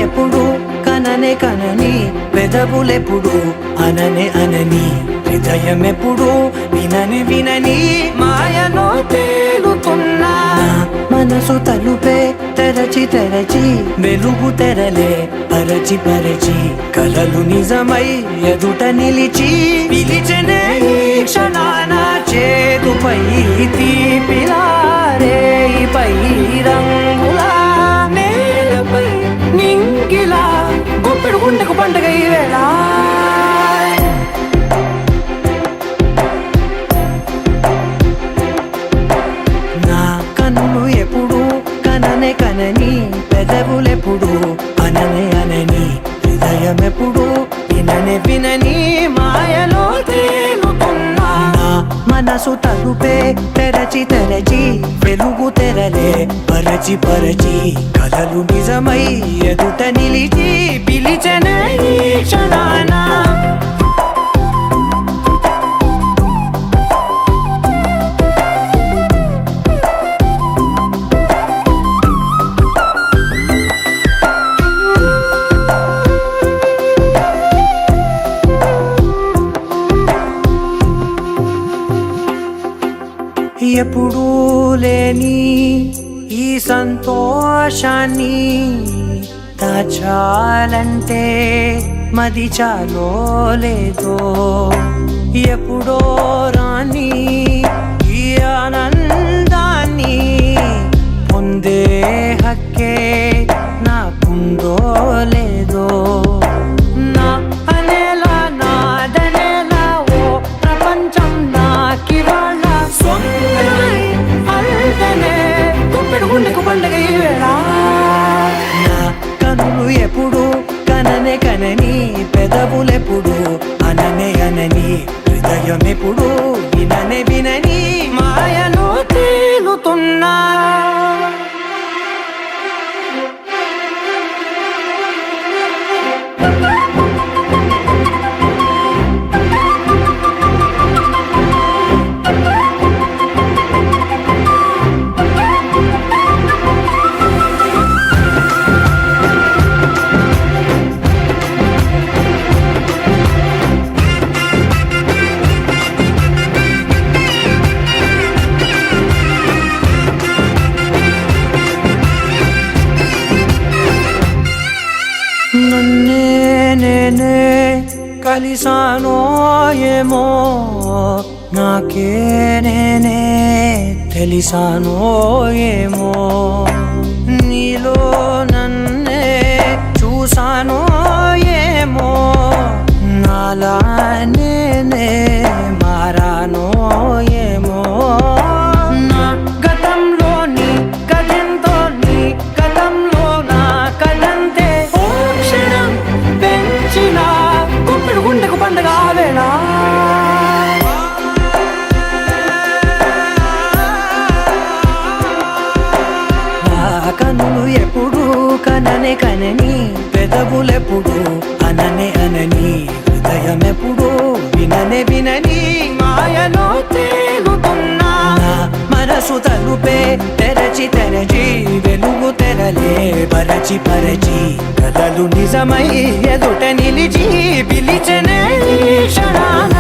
ఎప్పుడు కననే కనని పెదవులెప్పుడు అననే అనని హృదయం ఎప్పుడు వినని వినని మాయలో తేలుతున్నా మనసు తలుపే తెరచి తెరచి వెలుగు తెరలే పరచి పరచి కలలు నిజమై ఎదుట నిలిచి పిలిచెనే ఈ క్షణాన చేతుపై తీపిలారే పై రంగులా నేలపై నింగిలా గుప్పెడు గుండెకు పండగ ఈ వేళ నా కన్నులు ఎప్పుడు కననే కనని పెదవులెప్పుడు అననే అనని హృదయం ఎప్పుడు విననే వినని మాయలో తేలుతున్నా మనసు తలుపే తెరచి తెరచి వెలుగు తెరలే పరచి పరచి కలలు నిజమై ఎదుట నిలిచి పిలిచెనే ఈ క్షణాన ఎప్పుడూ లేని ఈ సంతోషాన్ని దాచాలంటే మది చాలో లేదో ఎప్పుడో రాని ఈ ఆనందాన్ని పొందే హక్కే నాకుందో లేదో నా అనేలా నాదనేలా ఓ ప్రపంచం నాకివాళ్ళ గుండెకు పండగ ఈ వేళ నా కనులు ఎప్పుడు కననే కనని పెదవులెప్పుడు అననే అనని హృదయం ఎప్పుడు విననే వినని మాయలో తేలుతున్నా నన్నే నేనే కలిసానో ఏమో నాకే నేనే తెలిసానో ఏమో నీలో నన్నే చూసానో ఏమో నాలా నేనే మారానో ఏమో నా గతంలోని కథంతో నీ గతంలో నా కథంతే గుండెకు పండగ వేళ నా కన్నులు ఎప్పుడు కననే కనని పెదవులెప్పుడు అననే అనని హృదయం ఎప్పుడు విననే వినని మాయలో తేలుతున్నా మనసు తలుపే తెరచి తెరచి వెలుగు తెరలే పరచి పరచి కలలు నిజమై ఎదుట నిలిచి పిలిచెనే ఈ క్షణాన